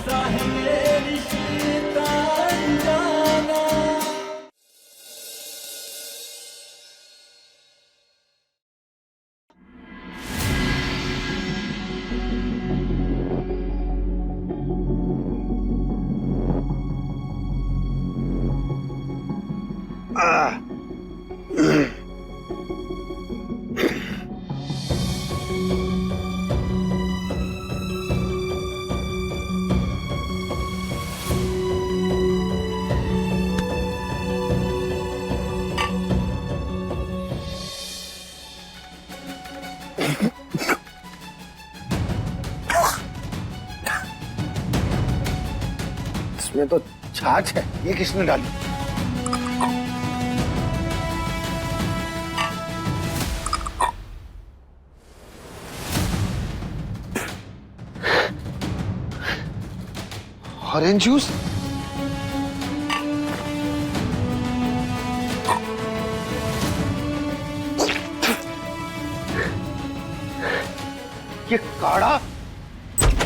कैसा है ये रिश्ता अनजाना। इसमें तो छाछ है, ये किसने डाली? Orange juice? ये काढ़ा,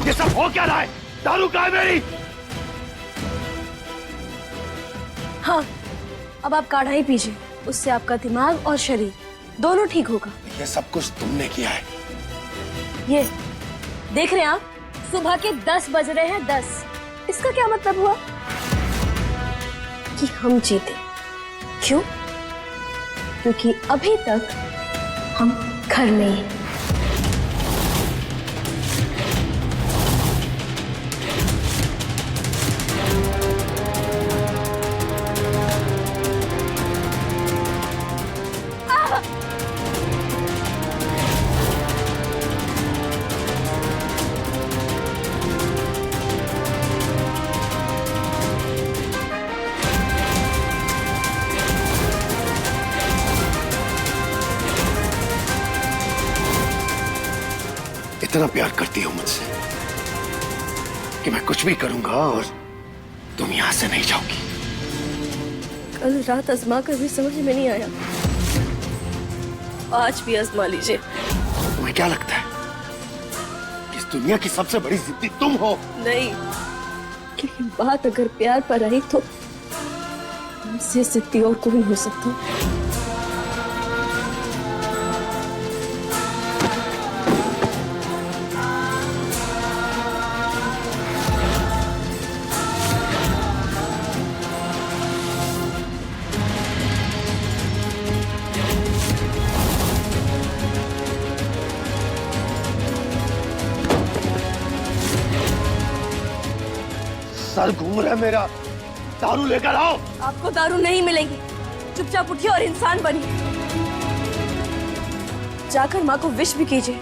ये सब हो क्या रहा है? दारू कहाँ है मेरी? हाँ, अब आप काढ़ा ही पीजिए, उससे आपका दिमाग और शरीर दोनों ठीक होगा। ये सब कुछ तुमने किया है। ये देख रहे हैं आप, सुबह के 10 बज रहे हैं 10। इसका क्या मतलब हुआ? कि हम जीते। क्यों? क्योंकि अभी तक हम घर में हैं। इतना प्यार करती हो मुझसे कि मैं कुछ भी करूंगा और तुम यहां से नहीं जाओगी। कल रात आजमा कर भी समझ में नहीं आया, आज भी आजमा लीजिए। तुम्हें क्या लगता है कि इस दुनिया की सबसे बड़ी जिद्दी तुम हो? नहीं, लेकिन बात अगर प्यार पर आई तो हमसे जिद्दी और कोई हो सकता। सर घूम रहा है मेरा, दारू लेकर आओ। आपको दारू नहीं मिलेगी, चुपचाप उठिए और इंसान बनिए। जाकर माँ को विश भी कीजिए,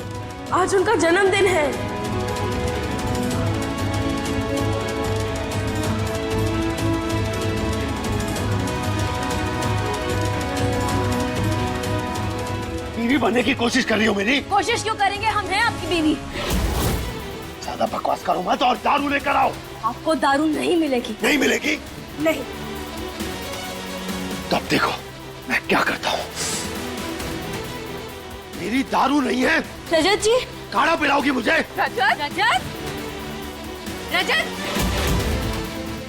आज उनका जन्मदिन है। बीवी बनने की कोशिश कर रही हो मेरी? कोशिश क्यों करेंगे, हम हैं आपकी बीवी। ज्यादा बकवास करो मत और दारू लेकर आओ। आपको दारू नहीं मिलेगी। नहीं मिलेगी? नहीं। तब देखो मैं क्या करता हूँ। मेरी दारू नहीं है। रजत जी, काढ़ा पिलाओगी मुझे? रजत, रजत, रजत,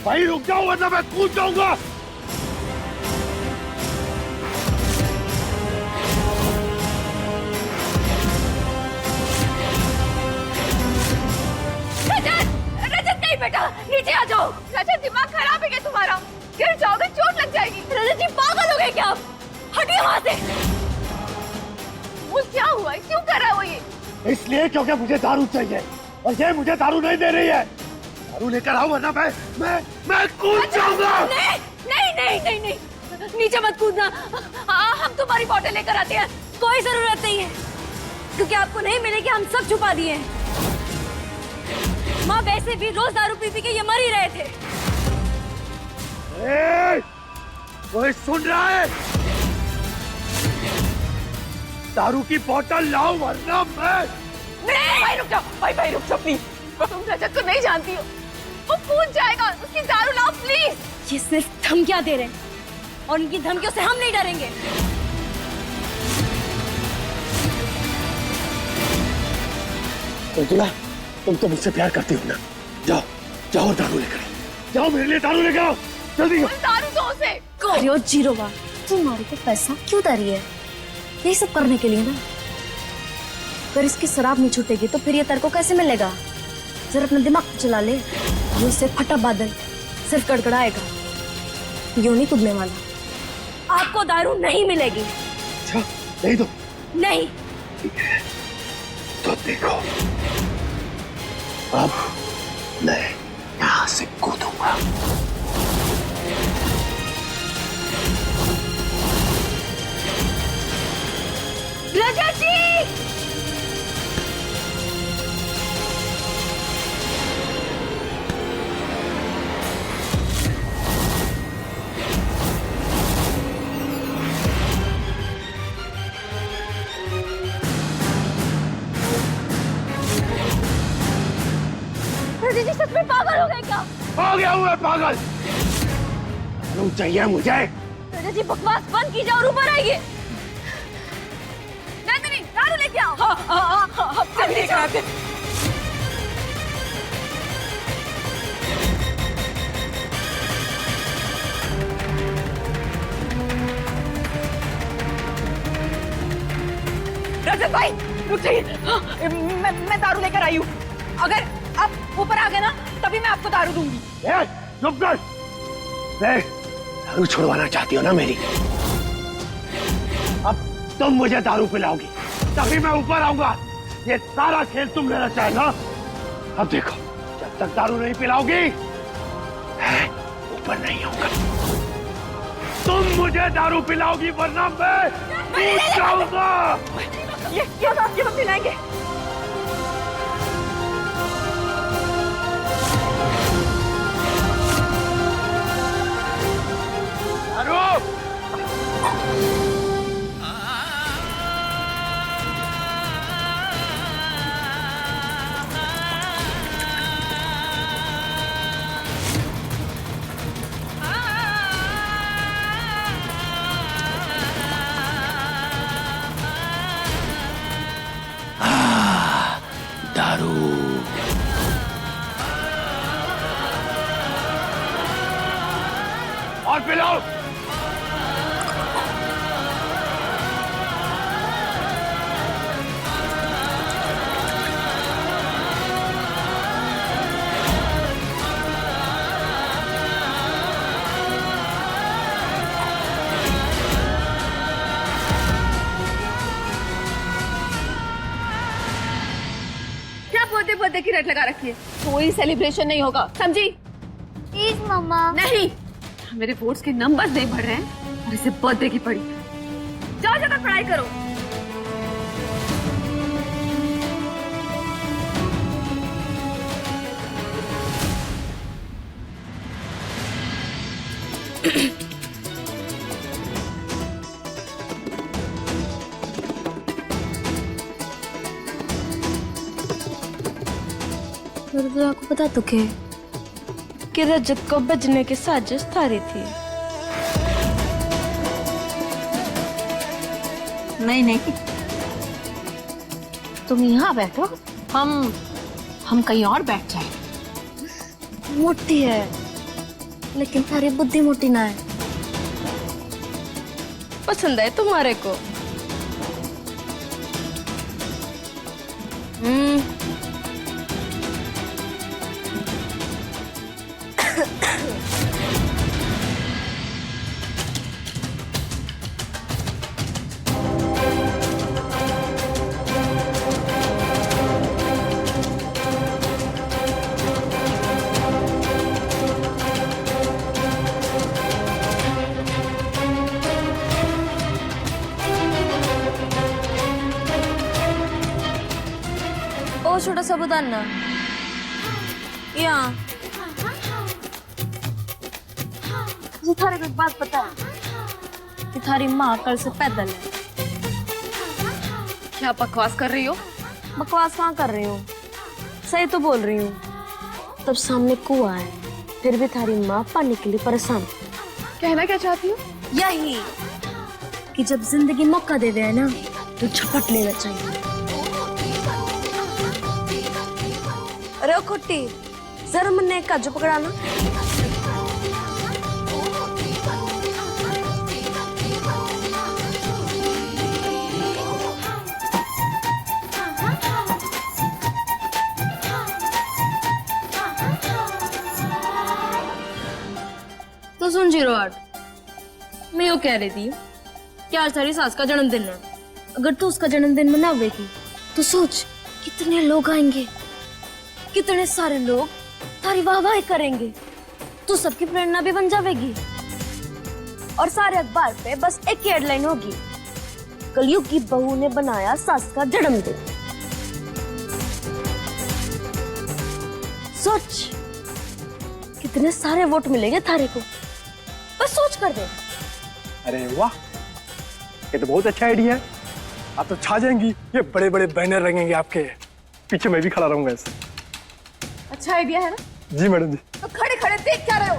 भाई रुक जाओ वरना मैं कूद जाऊंगा। बेटा नीचे आ जाओ। रजत, दिमाग खराब है क्या तुम्हारा? गिर जाओगे, चोट लग जाएगी। रजत जी, पागल हो गए क्या आप? हटिए वहां से। वो क्या हुआ है, क्यों कर रहा है वो ये? इसलिए क्योंकि मुझे दारू चाहिए और ये मुझे दारू नहीं दे रही है। दारू लेकर आओ वरना मैं कूद जाऊंगा। नहीं नहीं नहीं नहीं नहीं, नीचे मत कूदना। हम तुम्हारी बोतल लेकर आते हैं, कोई जरूरत नहीं है, क्योंकि आपको नहीं मिलेगी, हम सब छुपा दिए हैं। माँ वैसे भी रोज दारू पी पी के ये मर ही रहे थे। कोई सुन रहा है? दारू की बोतल लाओ वरना मैं। नहीं भाई रुक जाओ, भाई रुक जाओ प्लीज। तुम रजत को नहीं जानती हो, वो कूद जाएगा, उसकी दारू लाओ प्लीज। ये सिर्फ धमकियां दे रहे हैं और उनकी धमकियों से हम नहीं डरेंगे। तुला, तुम तो मुझसे प्यार करती हो ना? जाओ जाओ दारू लेकर आओ, जाओ मेरे लिए दारू लेकर आओ, जल्दी आओ। दारू दो उसे। अरे ओ जीरोवा, तुम्हारे को पैसा क्यों दे रही है? यही सब करने के लिए ना। अगर इसकी शराब नहीं छूटेगी तो फिर ये तेरे को कैसे मिलेगा? जरा अपना दिमाग तो चला ले। ये से फटा बादल सिर्फ गड़गड़ाएगा, यूं नहीं कूदने वाला। आपको दारू नहीं मिलेगी। अच्छा नहीं दो। नहीं। तो देखो, अब मैं यहाँ से कूदूंगा। राजा जी! राजा जी सच में पागल हो गए क्या? हो गया हूँ मैं पागल। दारू चाहिए मुझे। राजा जी बकवास बंद कीजिए और ऊपर आइए। नंदिनी दारू लेके आओ। हाँ, जल्दी लेकर आते। रजत भाई रुक जाइए। मैं दारू लेकर आई हूँ। अगर आप ऊपर आ गए ना तभी मैं आपको दारू दूंगी। चुप कर। दारू छुड़वाना चाहती हो ना मेरी? अब तुम मुझे दारू पिलाओगी तभी मैं ऊपर आऊंगा। ये सारा खेल तुम लेना चाहे ना। अब देखो, जब तक दारू नहीं पिलाओगी मैं ऊपर नहीं आऊंगा। तुम मुझे दारू पिलाओगी वरना मैं कूद जाऊंगा। ये मत पिलाएंगे। दारू और पिलाओ। बर्थडे की रट लगा रखी है। कोई सेलिब्रेशन नहीं होगा, समझी? प्लीज मम्मा। नहीं, मेरे वोट्स के नंबर्स नहीं बढ़ रहे हैं और इसे बर्थडे की पड़ी। जाओ जाकर पढ़ाई करो। आपको पता तो क्या कि रजत को बजने की साजिश थारी थी? नहीं, तुम यहाँ बैठो, हम कहीं और बैठ जाए। मोटी है लेकिन थारी बुद्धि मोटी ना है। पसंद है तुम्हारे को? ओ छोटा साबुदाना यहाँ। मुझे थारी को एक बात पता है कि थारी माँ कल से पैदल है। क्या बकवास कर रही हो? बकवास कहाँ कर रही हूँ, सही तो बोल रही हूँ। तब सामने कुआं है फिर भी थारी माँ पानी के लिए परेशान। कहना क्या चाहती हो? यही कि जब जिंदगी मौका दे है ना तो झपट लेना चाहिए। अरे कुट्टी, जरा मैंने एक काजू पकड़ाना। तो सुन 08, मैं यो कह रही थी कि आज तेरी सास का जन्मदिन है। अगर तू उसका जन्मदिन मनावेगी तो सोच कितने लोग आएंगे, कितने सारे लोग तारी वाहवाही करेंगे। तू सबकी प्रेरणा भी बन जाएगी और सारे अखबार पे बस एक ही हेडलाइन होगी, कलयुग की बहू ने बनाया सास का जन्मदिन। सोच कितने सारे वोट मिलेंगे थारे को, बस सोच कर दे। अरे वाह, ये तो बहुत अच्छा आइडिया है। आप तो छा जाएंगी। ये बड़े बड़े बैनर लगेंगे आपके पीछे, मैं भी खड़ा रहूंगा ऐसे। अच्छा आइडिया है ना? जी मैडम जी। तो खड़े खड़े देख क्या रहे हो,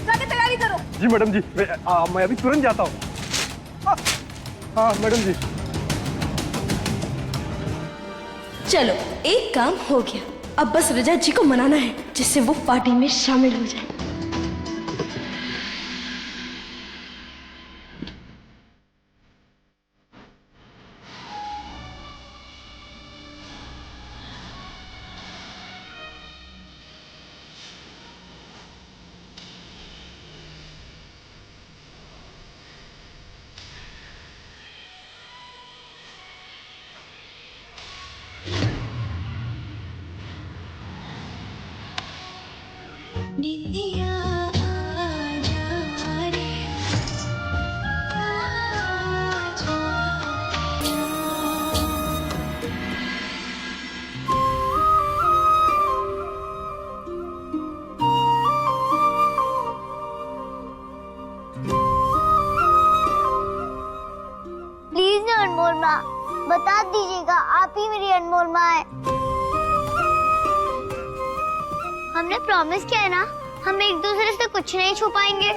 जाके तैयारी करो। जी मैडम जी, मैं अभी तुरंत जाता हूँ। हाँ मैडम जी। चलो एक काम हो गया, अब बस रजा जी को मनाना है जिससे वो पार्टी में शामिल हो जाए। प्लीज ना अनमोल माँ, बता दीजिएगा आप ही मेरी अनमोल माँ है। हमने प्रॉमिस किया है ना, हम एक दूसरे से कुछ नहीं छुपाएंगे।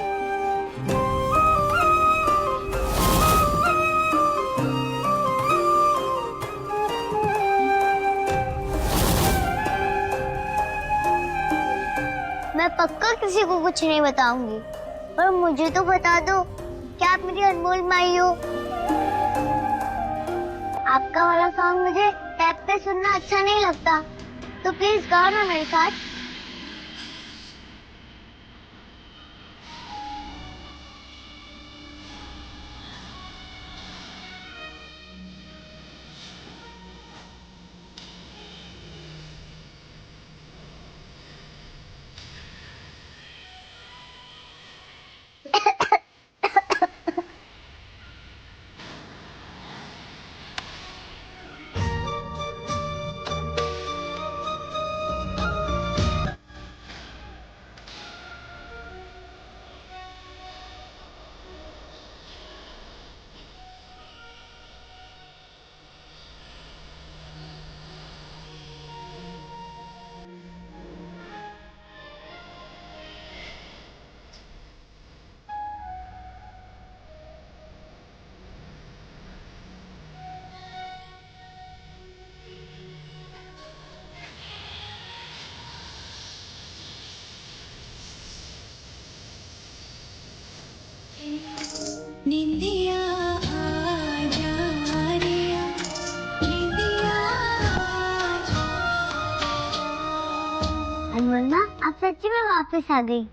मैं पक्का किसी को कुछ नहीं बताऊंगी, और मुझे तो बता दो कि आप मेरी अनमोल माई हो। आपका वाला सॉन्ग मुझे टैप पे सुनना अच्छा नहीं लगता, तो प्लीज गाओ ना मेरे साथ। निंदिया आजा रिया, निंदिया आजा। अनमोल माँ, आप सच्ची में वापस आ गई।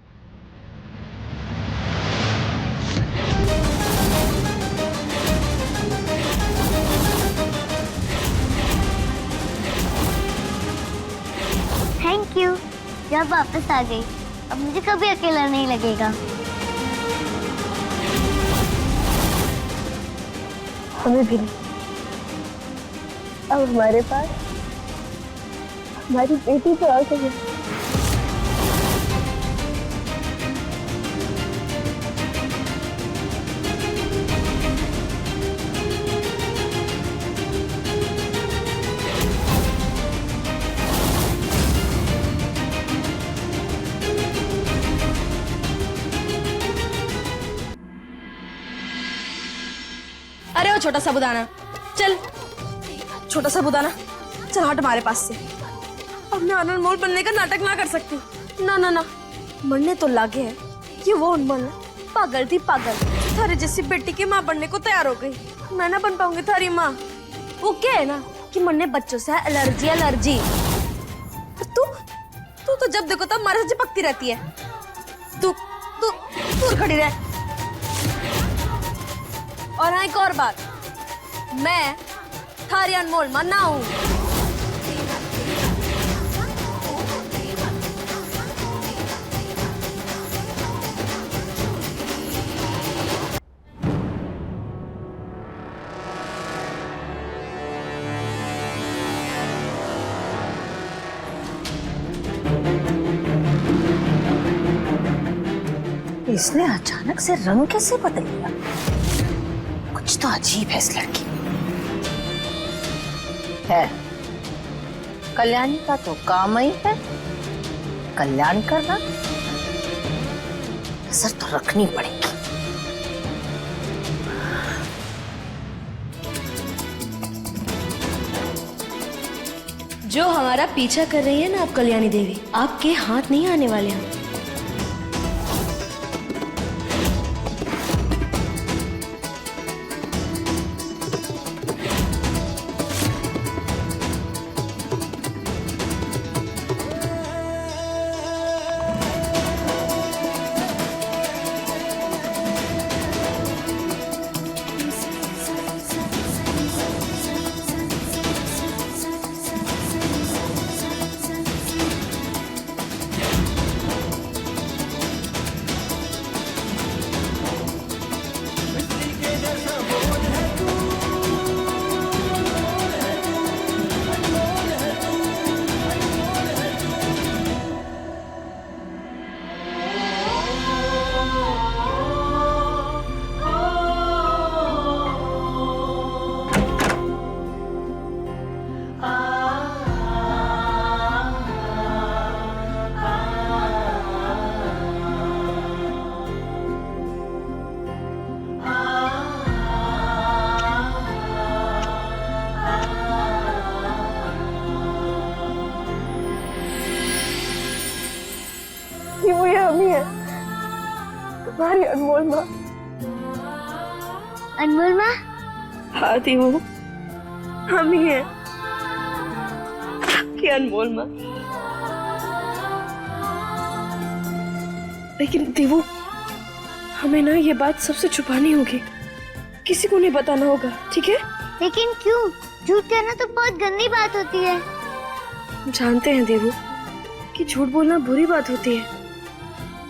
थैंक यू, जब वापस आ गई अब मुझे कभी अकेला नहीं लगेगा। हमें भी नहीं, अब हमारे पास हमारी बेटी तो आ गई। अरे वो छोटा साबुदाना, चल छोटा साबुदाना, चल हट हमारे पास से। अब मैं अनमोल बनने का नाटक ना कर सकती। ना ना ना, मरने तो लागे है। ये वो अनमोल है, पागल थी पागल। थारे जैसी बेटी की माँ बनने को तैयार हो गई। मैं ना बन पाऊंगी थारी माँ। वो क्या है ना कि मरने बच्चों से एलर्जी एलर्जी। तू तू तो जब देखो तब हमारे से चिपकती रहती है। तू तू दूर खड़ी रह। और हाँ, एक और बात, मैं थारी अनमोल माँ ना हूँ। इसने अचानक से रंग कैसे बदल लिया? कुछ तो अजीब है इस लड़की में। है कल्याणी का तो काम ही है कल्याण करना। नजर तो रखनी पड़ेगी। जो हमारा पीछा कर रही है ना आप कल्याणी देवी, आपके हाथ नहीं आने वाले हैं। ये अम्मी है, तुम्हारी अनमोल माँ। अनमोल माँ, हाँ थी वो, हम ही है कि अनमोल माँ। लेकिन देवू, हमें ना ये बात सबसे छुपानी होगी, किसी को नहीं बताना होगा, ठीक है? लेकिन क्यों? झूठ कहना तो बहुत गंदी बात होती है। जानते हैं देवू कि झूठ बोलना बुरी बात होती है,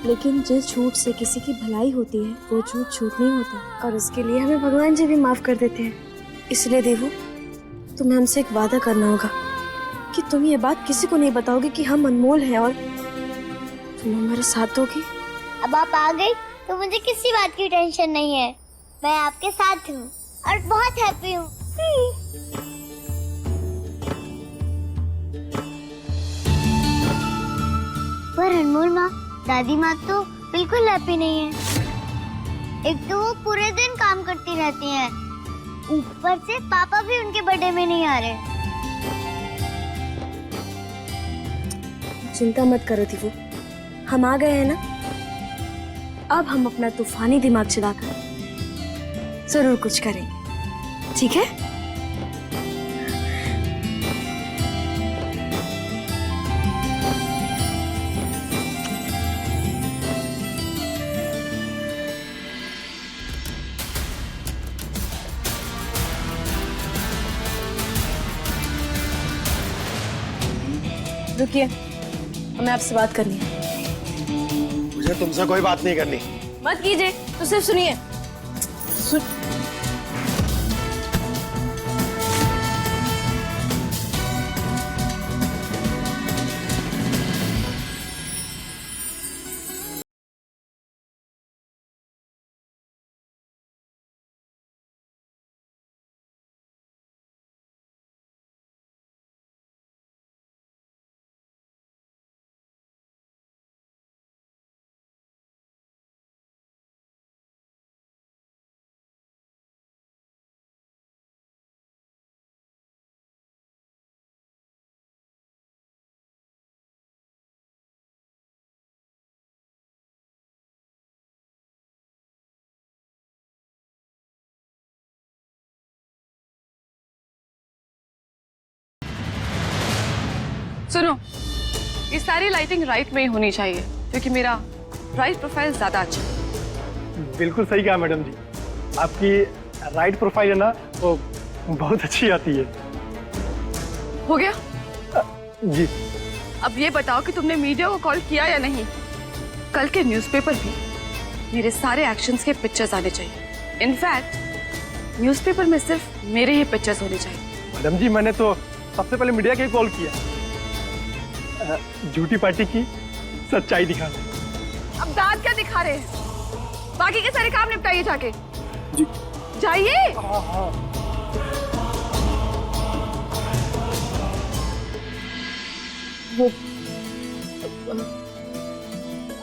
लेकिन जिस झूठ से किसी की भलाई होती है वो झूठ झूठ नहीं होता, और उसके लिए हमें भगवान जी भी माफ कर देते हैं। इसलिए देवू, तुम्हें हमसे एक वादा करना होगा कि तुम ये बात किसी को नहीं बताओगे कि हम अनमोल हैं, और तुम हमारे साथ दोगी। अब आप आ गई तो मुझे किसी बात की टेंशन नहीं है। मैं आपके साथ हूँ और बहुत हैप्पी हूँ। पर अनमोल माँ, दादी माँ तो बिल्कुल हैप्पी नहीं है। एक तो वो पूरे दिन काम करती रहती हैं, ऊपर से पापा भी उनके बर्थडे में नहीं आ रहे। चिंता मत करो दीवू, हम आ गए हैं ना। अब हम अपना तूफानी दिमाग चलाकर जरूर कुछ करेंगे, ठीक है? रुकिए, हमें आपसे बात करनी है। मुझे तुमसे कोई बात नहीं करनी। मत कीजिए, तो सिर्फ सुनिए। सुनो, ये सारी लाइटिंग राइट में ही होनी चाहिए क्योंकि मेरा राइट प्रोफाइल ज्यादा अच्छा है। बिल्कुल सही कहा मैडम जी, आपकी राइट प्रोफाइल है ना वो बहुत अच्छी आती है। हो गया? जी। अब ये बताओ कि तुमने मीडिया को कॉल किया या नहीं? कल के न्यूज़पेपर भी मेरे सारे एक्शंस के पिक्चर्स आने चाहिए। इनफैक्ट न्यूज़पेपर में सिर्फ मेरे ही पिक्चर्स होने चाहिए। मैडम जी मैंने तो सबसे पहले मीडिया के कॉल किया, झूठी पार्टी की सच्चाई दिखाने। अब दांत क्या दिखा रहे हैं? बाकी के सारे काम निपटाइए जाके। जी। जाइए। वो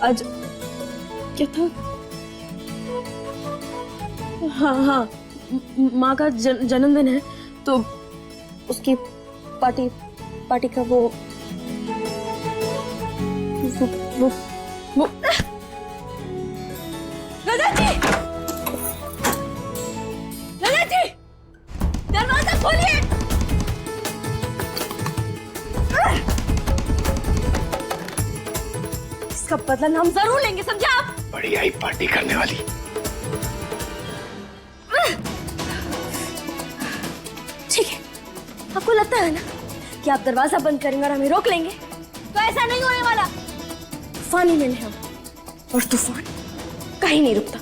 आज क्या था? हाँ, माँ का जन्मदिन है तो उसकी पार्टी का वो रजत जी! रजत जी! दरवाजा खोलिए! इसका बदला हम जरूर लेंगे, समझे आप? बढ़िया ही पार्टी करने वाली। ठीक है, आपको लगता है ना कि आप दरवाजा बंद करेंगे और हमें रोक लेंगे? तो ऐसा नहीं होने वाला। तूफान ही लेने हम, और तूफान कहीं नहीं रुकता।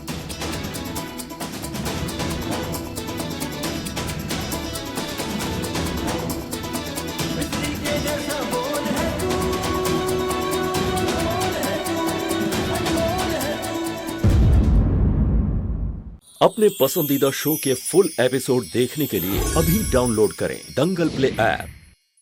अपने पसंदीदा शो के फुल एपिसोड देखने के लिए अभी डाउनलोड करें दंगल प्ले ऐप।